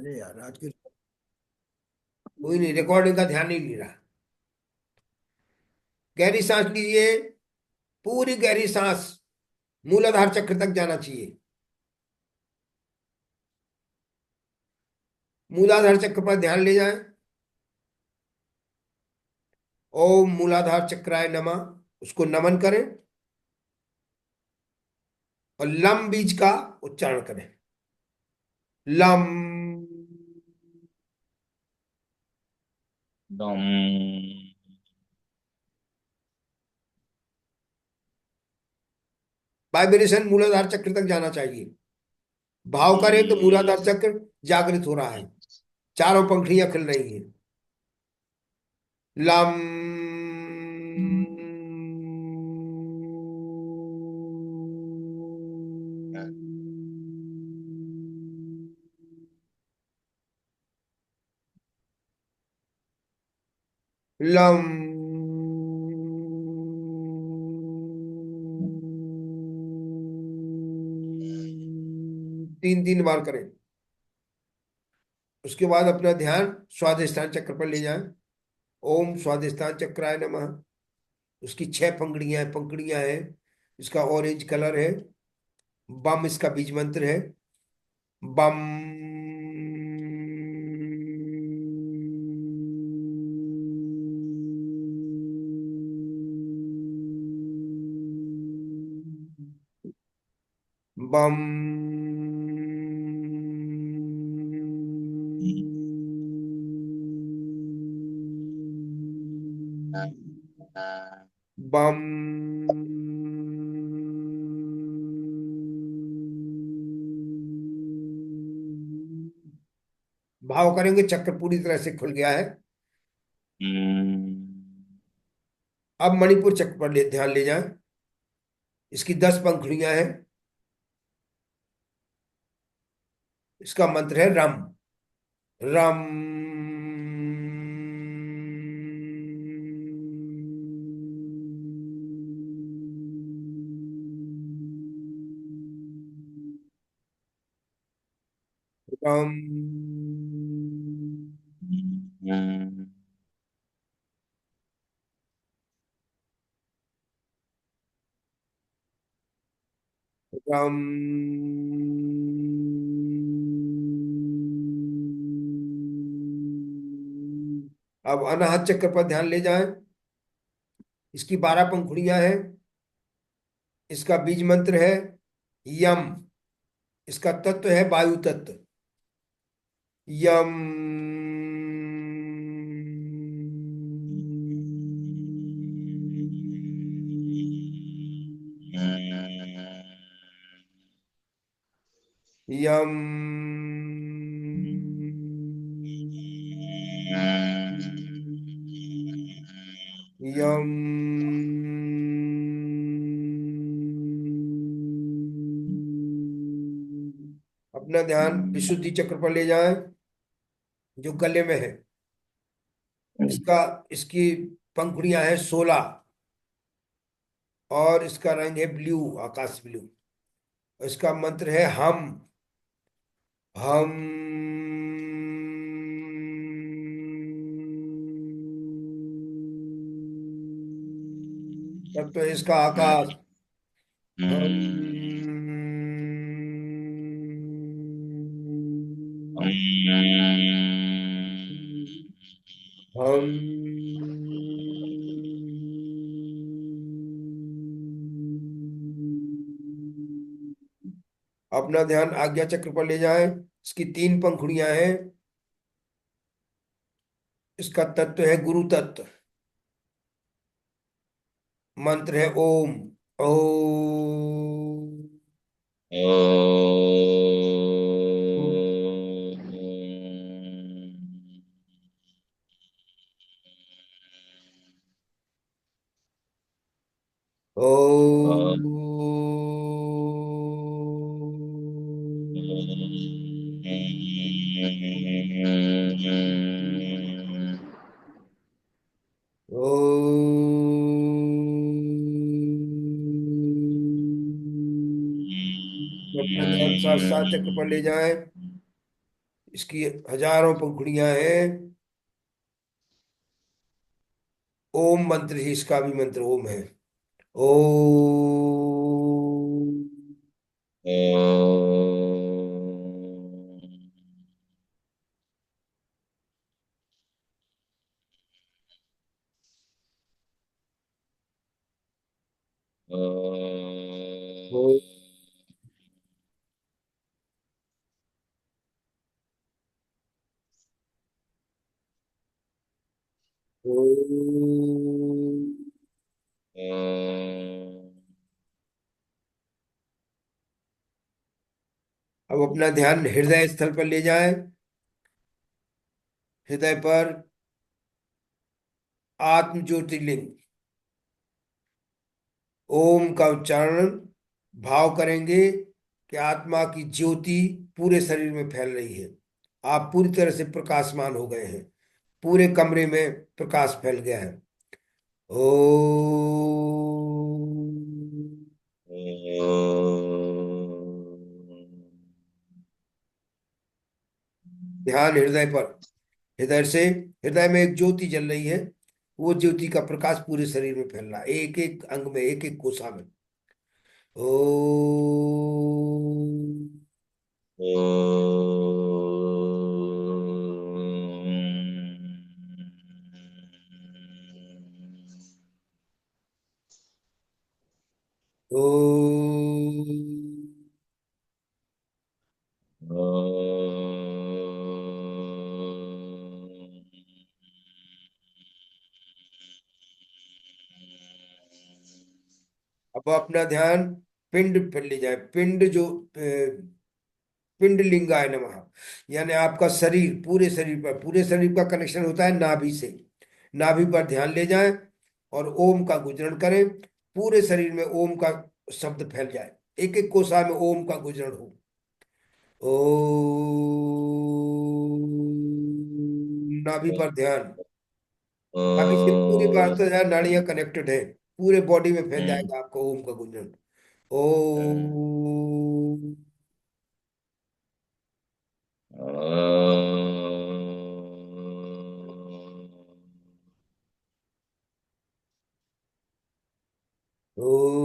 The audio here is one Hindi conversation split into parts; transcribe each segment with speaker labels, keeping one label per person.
Speaker 1: अरे यार आज की कोई नहीं, रिकॉर्डिंग का ध्यान नहीं ले रहा। गहरी सांस लीजिए। पूरी गहरी सांस मूलाधार चक्र तक जाना चाहिए। मूलाधार चक्र पर ध्यान ले जाएं। ओम मूलाधार चक्राय नमः। उसको नमन करें और लम बीज का उच्चारण करें। लम।
Speaker 2: दम।
Speaker 1: वाइब्रेशन मूलाधार चक्र तक जाना चाहिए। भाव करें तो मूलाधार चक्र जागृत हो रहा है। चारों पंखुड़ियां खिल रही हैं। लम। लम। 3 3 बार करें। उसके बाद अपना ध्यान स्वादिष्ठान चक्र पर ले जाएं। ओम स्वादिष्ठान चक्राय नमः। उसकी 6 पंखुड़ियां हैं। इसका ऑरेंज कलर है। बम इसका बीज मंत्र है। बम। बम। बम। भाव करेंगे चक्र पूरी तरह से खुल गया है। अब मणिपुर चक्र पर ध्यान ले जाएं। इसकी 10 पंखुड़ियां हैं। इसका मंत्र है रम। रम। रम। रम। अब अनाहत चक्र पर ध्यान ले जाएं। इसकी 12 पंखुड़ियां हैं। इसका बीज मंत्र है यम। इसका तत्व है वायु तत्व। यम। यम। यम। अपना ध्यान विशुद्धि चक्र पर ले जाएं, जो गले में है। इसका इसकी पंखुड़ियां हैं 16। और इसका रंग है ब्लू, आकाश ब्लू। इसका मंत्र है हम। हम। तब तो इसका आकाश। हम। हम। अपना ध्यान आज्ञा चक्र पर ले जाएं। इसकी 3 पंखुड़ियां हैं। इसका तत्व है गुरु तत्व। मंत्र है ओम। ओम। ओम। ओम। अपना ध्यान सात सात चक्र पर ले जाएं। इसकी हजारों पंखुड़ियां हैं। ओम मंत्र ही इसका भी मंत्र ओम है। ओम। ओम। ओम। अब अपना ध्यान हृदय स्थल पर ले जाएं। हृदय पर आत्म ज्योतिर्लिंग ओम का उच्चारण भाव करेंगे कि आत्मा की ज्योति पूरे शरीर में फैल रही है। आप पूरी तरह से प्रकाशमान हो गए हैं। पूरे कमरे में प्रकाश फैल गया है। ओम। ध्यान हृदय पर। हृदय से, हृदय में एक ज्योति जल रही है। वो ज्योति का प्रकाश पूरे शरीर में फैल रहा है, एक एक अंग में, एक एक कोशा में। ओम। ओम। अब अपना ध्यान पिंड पर ले जाए। पिंड जो पिंड लिंगाय नमः, यानी आपका शरीर, पूरे शरीर पर, पूरे शरीर का कनेक्शन होता है नाभि से। नाभि पर ध्यान ले जाएं और ओम का गुंजन करें। पूरे शरीर में ओम का शब्द फैल जाए, एक एक कोशा में ओम का गुंजन हो। ओम। नाभि पर ध्यान। नाभि से पूरी बात तो है, नाड़ियां कनेक्टेड है। पूरे बॉडी में फैल जाएगा आपका ओम का गुंजन। ओम। ओम।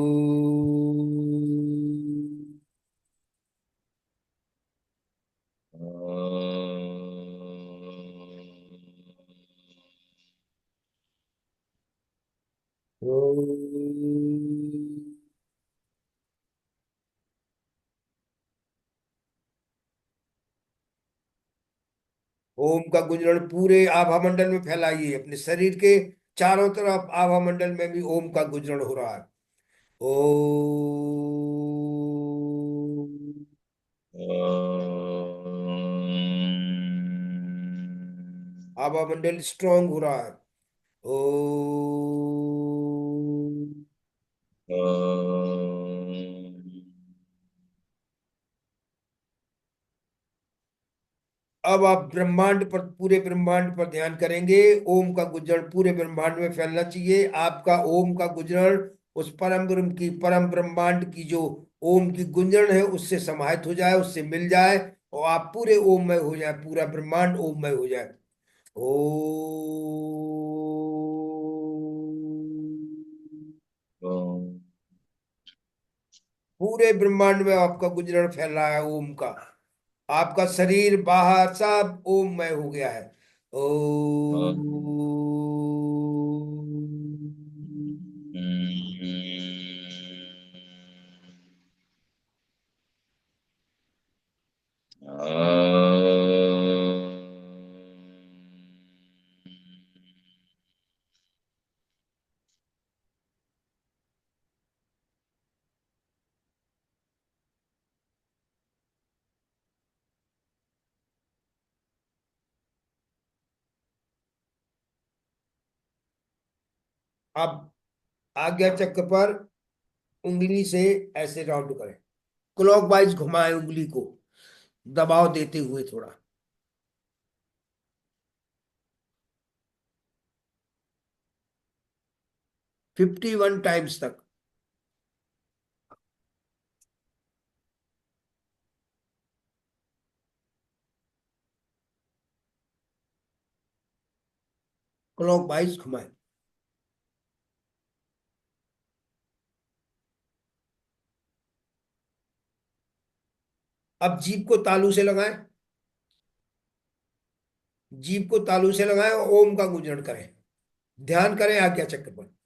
Speaker 1: ओम। ओम का गुंजन पूरे आभा मंडल में फैलाइए। अपने शरीर के चारों तरफ आभा मंडल में भी ओम का गुंजन हो रहा है। ओम। आभा मंडल स्ट्रांग हो रहा है। ओम। अब आप ब्रह्मांड पर, पूरे ब्रह्मांड पर ध्यान करेंगे। ओम का गुंजन पूरे ब्रह्मांड में फैलना चाहिए। आपका ओम का गुंजन उस परम ब्रह्म की, परम ब्रह्मांड की जो ओम की गुंजन है उससे समाहित हो जाए, उससे मिल जाए और आप पूरे ओममय हो जाए। पूरा ब्रह्मांड ओममय हो जाए। ओम। पूरे ब्रह्मांड में आपका गुंजन फैल रहा है ओम का। आपका शरीर बाहर सब ओममय हो गया है। अब आज्ञा चक्र पर उंगली से ऐसे राउंड करें, क्लॉकवाइज घुमाएं उंगली को, दबाव देते हुए थोड़ा, 51 टाइम्स तक। क्लॉक वाइज घुमाए। अब जीभ को तालू से लगाएं। जीभ को तालू से लगाएं और ओम का गुंजन करें। ध्यान करें आज्ञा चक्र पर।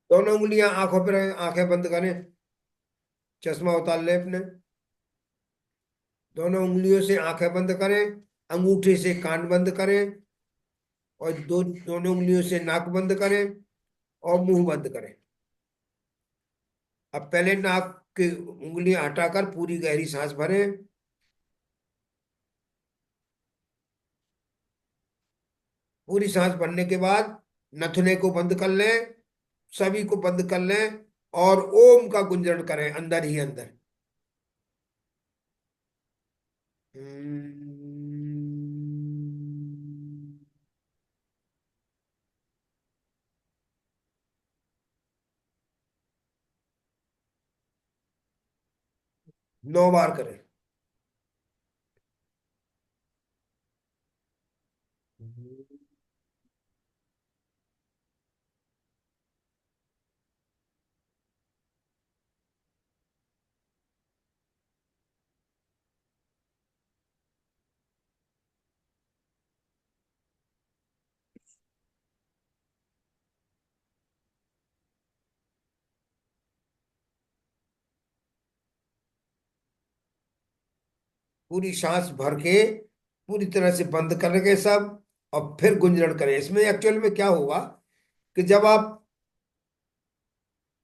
Speaker 1: दोनों उंगलियां आंखों पर रखें, आंखें बंद करें। चश्मा उतार ले अपने। दोनों उंगलियों से आंखें बंद करें। अंगूठे से कान बंद करें। और दोनों उंगलियों से नाक बंद करें। और मुंह बंद करें। अब पहले नाक की उंगलियां हटाकर पूरी गहरी सांस भरें। पूरी सांस भरने के बाद नथुने को बंद कर लें। सभी को बंद कर लें। और ओम का गुंजन करें अंदर ही अंदर। हम्म। 9 बार करें। पूरी सांस भर के पूरी तरह से बंद करके सब। और फिर गुंजन करें। इसमें एक्चुअल में क्या होगा कि जब आप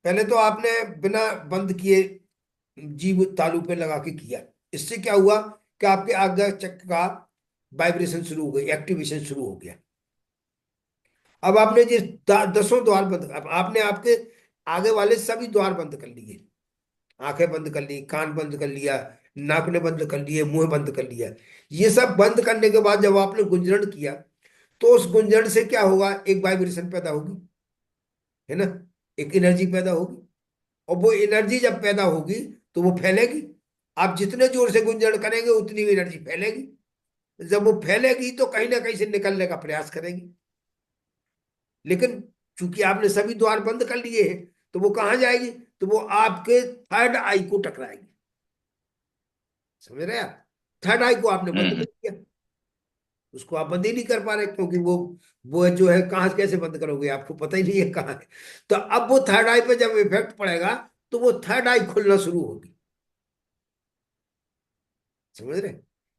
Speaker 1: पहले तो आपने बिना बंद किए जीभ तालू पे लगा के किया। इससे क्या हुआ कि आपके आज्ञा चक्र का वाइब्रेशन शुरू हो गई, एक्टिवेशन शुरू हो गया। अब आपने जिस 10 द्वार बंद, अब आपने आपके आगे वाले सभी द्वार बंद कर लिए। आंखें बंद कर ली, कान बंद कर लिया, नाक ने बंद कर लिए, मुंह बंद कर लिया। ये सब बंद करने के बाद जब आपने गुंजन किया तो उस गुंजन से क्या होगा, एक वाइब्रेशन पैदा होगी, है ना। एक एनर्जी पैदा होगी। और वो एनर्जी जब पैदा होगी तो वो फैलेगी। आप जितने जोर से गुंजन करेंगे उतनी एनर्जी फैलेगी। जब वो फैलेगी तो कहीं ना कहीं से निकलने का प्रयास करेगी। लेकिन चूंकि आपने सभी द्वार बंद कर लिए हैं तो वो कहाँ जाएगी, तो वो आपके थर्ड आई को टकराएगी। समझ रहे आप। थर्ड आई को आपने बंद कर
Speaker 2: हम्म।
Speaker 1: दिया। उसको आप बंद ही नहीं कर पा रहे क्योंकि वो जो है कहाँ से कैसे बंद करोगे, आपको पता ही नहीं है कहाँ है। तो अब वो थर्ड आई पे जब इफेक्ट पड़ेगा तो वो थर्ड आई खुलना शुरू होगी। समझ रहे।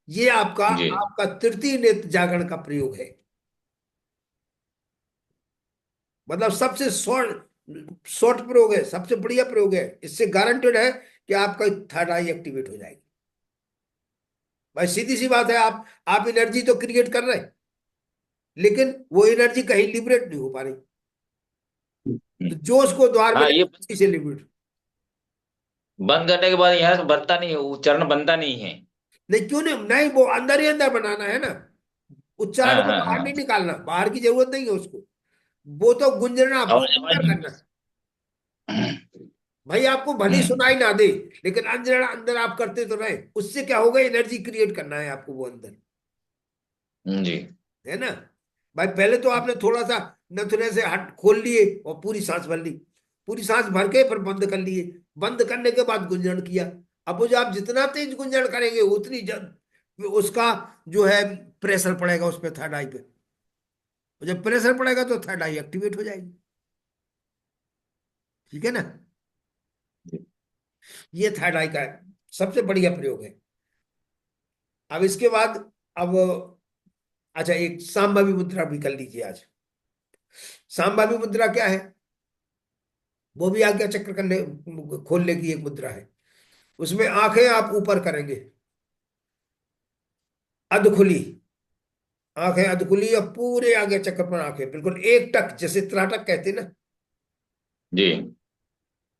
Speaker 1: ये आपका
Speaker 2: जी।
Speaker 1: आपका तृतीय नेत्र जागरण का प्रयोग है। मतलब सबसे शॉर्ट शॉर्ट प्रयोग है, सबसे बढ़िया प्रयोग है। इससे गारंटेड है कि आपका थर्ड आई एक्टिवेट हो जाएगी। भाई सीधी सी बात है, आप एनर्जी तो क्रिएट कर रहे हैं लेकिन वो एनर्जी कहीं लिबरेट नहीं हो पा रही। तो
Speaker 2: हम्म।
Speaker 1: जो उसको द्वार
Speaker 2: हाँ,
Speaker 1: मिले
Speaker 2: ये
Speaker 1: उसी से लिबरेट।
Speaker 2: बंद करने के बाद यहाँ से बनता नहीं है, उच्चारण बनता नहीं है।
Speaker 1: नहीं क्यों नहीं, नहीं वो अंदर ही अंदर बनाना है ना। उच्चारण
Speaker 2: हाँ
Speaker 1: को
Speaker 2: हाँ
Speaker 1: बाहर
Speaker 2: हाँ।
Speaker 1: नहीं निकालना, बाहर की जरूरत नहीं है उसको। वो तो गुंजना
Speaker 2: आवाज आवाज
Speaker 1: अंदर करना।
Speaker 2: नहीं।
Speaker 1: भाई आपको भली सुनाई ना दे, लेकिन अंदर अंदर आप करते तो रहे, उससे क्या होगा, एनर्जी क्रिएट करना है आपको वो अंदर,
Speaker 2: जी
Speaker 1: है ना। भाई पहले तो आपने थोड़ा सा नथुने से हट खोल लिए और पूरी सांस भर ली, पूरी सांस भर के फिर बंद कर लिए, बंद करने के बाद गुंजन किया। अब वो जो आप जितना तेज गुंजन करेंगे उतनी उसका जो है प्रेशर पड़ेगा उस पर, थर्ड आई पे। और जब प्रेशर पड़ेगा तो थर्ड आई एक्टिवेट हो जाएगी। ठीक है ना। ये थर्ड आई का सबसे बढ़िया प्रयोग है। अब इसके बाद, अब अच्छा एक सांभवी मुद्रा भी कर लीजिए आज। सांभवी मुद्रा क्या है? वो भी आज्ञा चक्र करने खोलने की एक मुद्रा है। उसमें आंखें आप ऊपर करेंगे, अधखुली, आंखें अधखुली और पूरे आज्ञा चक्र पर आंखें बिल्कुल एक टक, जैसे त्राटक कहते हैं ना,
Speaker 2: जी।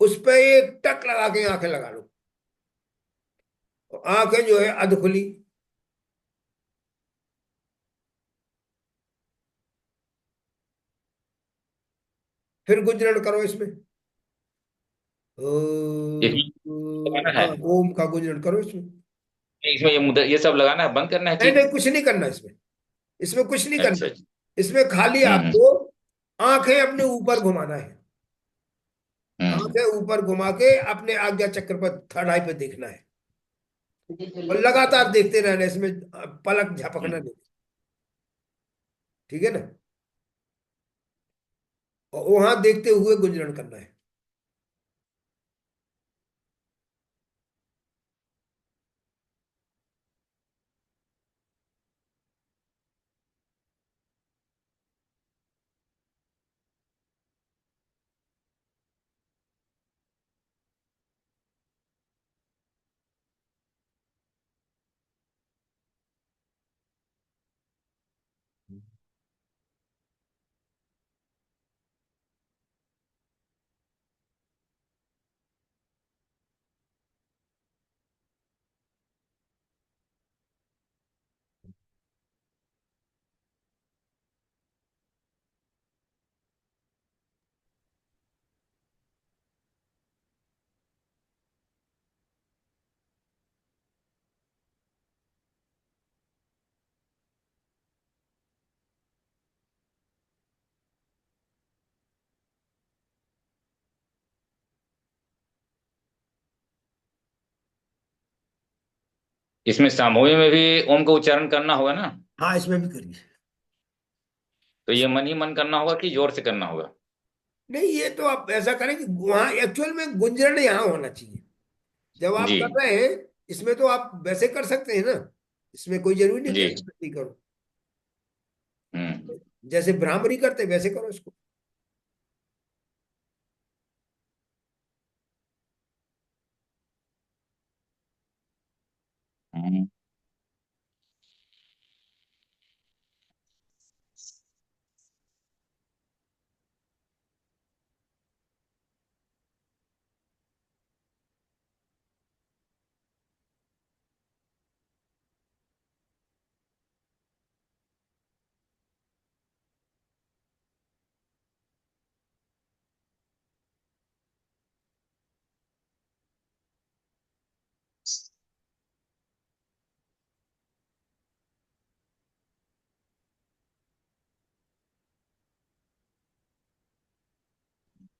Speaker 1: उस पे एक टक लगा के आंखें लगा लो। और आंखें जो है अधखुली, फिर गुंजरण करो इसमें।
Speaker 2: इसमें लगाना है,
Speaker 1: हाँ, ओम का गुंजरण करो इसमें।
Speaker 2: इसमें ये मुद्दा ये सब लगाना है, बंद करना है
Speaker 1: नहीं
Speaker 2: कि?
Speaker 1: नहीं, कुछ नहीं करना इसमें, इसमें कुछ नहीं
Speaker 2: अच्छा
Speaker 1: करना।
Speaker 2: अच्छा।
Speaker 1: इसमें खाली
Speaker 2: हम्म
Speaker 1: आपको आंखें अपने ऊपर घुमाना है।
Speaker 2: हम्म
Speaker 1: आंखें ऊपर घुमा के अपने आज्ञा चक्र पर थर्ड आई पे देखना है, और लगातार देखते रहना है, इसमें पलक झपकना
Speaker 2: हम्म।
Speaker 1: नहीं। ठीक है ना। और वहां देखते हुए गुंजरण करना है।
Speaker 2: इसमें सामूहिक में भी ओम का उच्चारण करना होगा ना?
Speaker 1: हाँ, इसमें भी करिए।
Speaker 2: तो ये मन ही मन करना होगा कि जोर से करना होगा?
Speaker 1: नहीं, ये तो आप ऐसा करें कि वहां एक्चुअल में गुंजरण यहाँ होना चाहिए जब आप
Speaker 2: जी
Speaker 1: कर रहे हैं। इसमें तो आप वैसे कर सकते हैं ना, इसमें कोई जरूरी नहीं कि
Speaker 2: जी।
Speaker 1: ऐसे करो।
Speaker 2: हम्म
Speaker 1: जैसे भ्रामरी करते वैसे करो इसको।
Speaker 2: हम्म।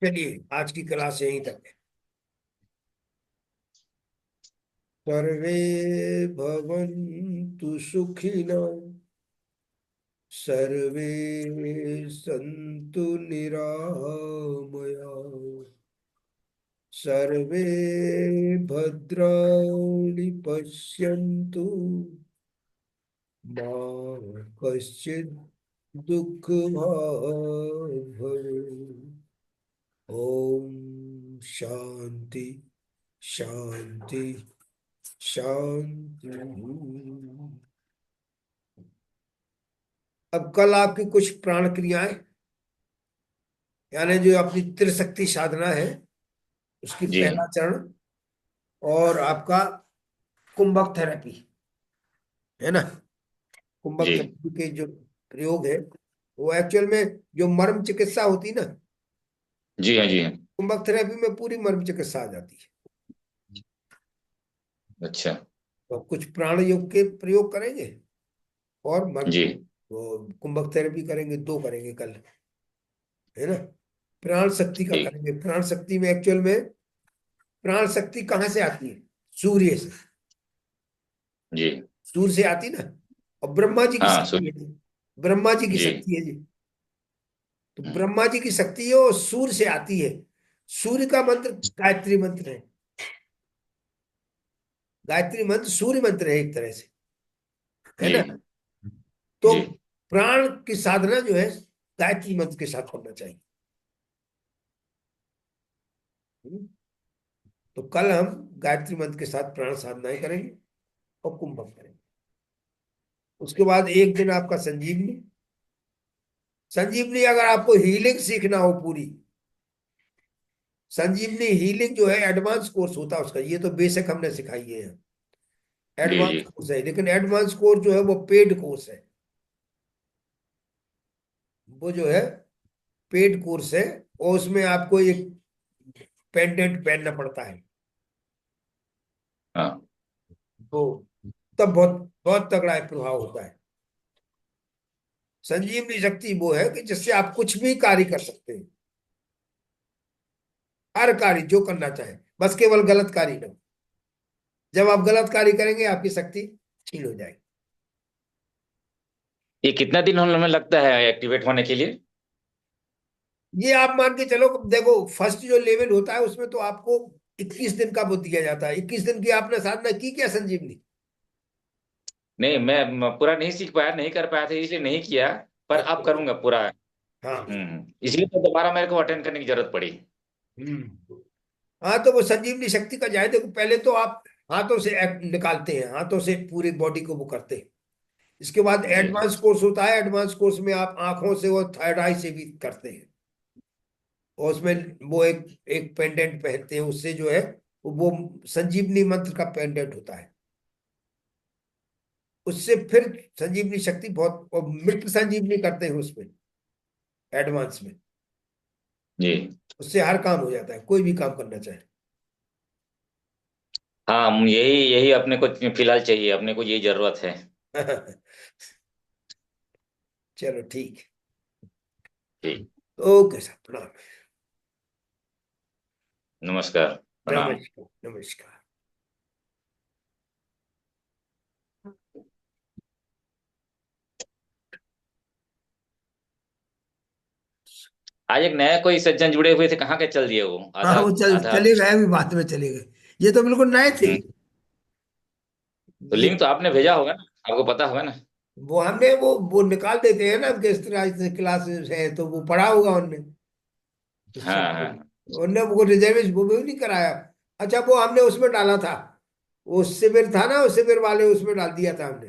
Speaker 1: चलिए आज की क्लास यहीं तक है। सर्वे भवन्तु सुखिनः, सर्वे सन्तु निरामया, सर्वे भद्राणि पश्यन्तु, मा कश्चित् दुःखभाग् भवेत्। ओम शांति शांति शांति। अब कल आपकी कुछ प्राण क्रियाएं, यानी जो अपनी त्रिशक्ति साधना है, उसकी
Speaker 2: जी
Speaker 1: पहला चरण, और आपका कुंभक थेरेपी, है ना। कुंभक
Speaker 2: जी
Speaker 1: थेरेपी के जो प्रयोग है, वो एक्चुअल में जो मर्म चिकित्सा होती ना,
Speaker 2: जी हाँ जी हाँ।
Speaker 1: कुंभक थेरेपी में पूरी मर्म चिकित्सा आ जाती है।
Speaker 2: अच्छा।
Speaker 1: तो कुछ प्राण योग के प्रयोग करेंगे, और
Speaker 2: जी
Speaker 1: वो कुंभक थेरेपी करेंगे, दो करेंगे कल, है ना। प्राण शक्ति का
Speaker 2: ठीक।
Speaker 1: करेंगे। प्राण शक्ति में एक्चुअल में प्राण शक्ति कहाँ से आती है? सूर्य से।
Speaker 2: जी
Speaker 1: सूर्य से आती ना, और ब्रह्मा जी की
Speaker 2: हाँ
Speaker 1: शक्ति है जी। ब्रह्मा जी की
Speaker 2: जी।
Speaker 1: शक्ति है जी। तो
Speaker 2: हम्म,
Speaker 1: ब्रह्मा जी की शक्ति है और सूर्य से आती है। सूर्य का मंत्र गायत्री मंत्र है। गायत्री मंत्र सूर्य मंत्र है एक तरह से, है
Speaker 2: जी
Speaker 1: ना। तो
Speaker 2: जी
Speaker 1: प्राण की साधना जो है गायत्री मंत्र के साथ करना चाहिए। हम्म। तो कल हम गायत्री मंत्र के साथ प्राण साधनाएं करेंगे और कुंभक करेंगे। उसके बाद एक दिन आपका संजीवनी। संजीवनी अगर आपको हीलिंग सीखना हो पूरी, संजीवनी हीलिंग जो है एडवांस कोर्स होता है उसका। ये तो बेसिक हमने सिखाई है,
Speaker 2: जी
Speaker 1: एडवांस
Speaker 2: जी।
Speaker 1: कोर्स है, लेकिन एडवांस कोर्स जो है वो पेड कोर्स है। वो जो है पेड कोर्स है, और उसमें आपको एक पेंडेंट पहनना पड़ता है।
Speaker 2: हाँ
Speaker 1: तो तब बहुत बहुत तगड़ा प्रभाव होता है। संजीवनी शक्ति वो है कि जिससे आप कुछ भी कार्य कर सकते हैं। हर कार्य जो करना चाहे, बस केवल गलत कार्य ना हो। जब आप गलत कार्य करेंगे आपकी शक्ति छीन हो जाएगी।
Speaker 2: ये कितना दिन होने में लगता है एक्टिवेट होने के लिए?
Speaker 1: ये आप मान के चलो, देखो फर्स्ट जो लेवल होता है उसमें तो आपको 21 दिन का वो दिया जाता है। 21 दिन की आपने साधना की क्या संजीवनी?
Speaker 2: नहीं, मैं पूरा नहीं सीख पाया, नहीं कर पाया था, इसलिए नहीं किया। पर अब
Speaker 1: अच्छा।
Speaker 2: करूंगा पूरा।
Speaker 1: हाँ।
Speaker 2: इसलिए तो दोबारा मेरे को अटेंड करने की जरूरत पड़ी।
Speaker 1: हम्म। हाँ, तो वो संजीवनी शक्ति का जाए, देखो पहले तो आप हाथों से निकालते हैं, हाथों से पूरी बॉडी को वो करते हैं। इसके बाद
Speaker 2: जी
Speaker 1: एडवांस कोर्स होता है। एडवांस कोर्स में आप आंखों से और थर्ड आई से भी करते हैं। और उसमें वो एक एक पेंडेंट पहनते हैं, उससे जो है वो संजीवनी मंत्र का पेंडेंट होता है। उससे फिर संजीवनी शक्ति बहुत, और मृत संजीवनी करते हैं उसमें, एडवांस में।
Speaker 2: जी।
Speaker 1: उससे हर काम हो जाता है, कोई भी काम करना चाहे।
Speaker 2: हाँ, यही यही अपने को फिलहाल चाहिए, अपने को यही जरूरत है।
Speaker 1: चलो ठीक।
Speaker 2: ठीक।
Speaker 1: ओके सर, प्रणाम।
Speaker 2: नमस्कार। प्रणाम।
Speaker 1: नमस्कार नमस्कार।
Speaker 2: आज एक नया कोई सज्जन जुड़े हुए थे, कहाँ के चल दिए वो?
Speaker 1: हाँ,
Speaker 2: आधा
Speaker 1: वो
Speaker 2: आधा।
Speaker 1: चले गए, अभी बाद में चले गए। ये तो बिल्कुल नए थे।
Speaker 2: हम्म, तो
Speaker 1: ये
Speaker 2: लिंक तो आपने भेजा होगा ना, आपको पता होगा ना।
Speaker 1: वो हमने वो निकाल देते हैं ना, किस तरह से क्लासेस है, तो वो पढ़ा होगा उनने। तो
Speaker 2: हाँ
Speaker 1: सब
Speaker 2: हाँ।
Speaker 1: उनने वो रिजर्वेशन वो भी नहीं कराया। अच्छा, वो हमने उसमें डाला था, वो शिविर था ना, उस शिविर वाले उसमें डाल दिया था हमने।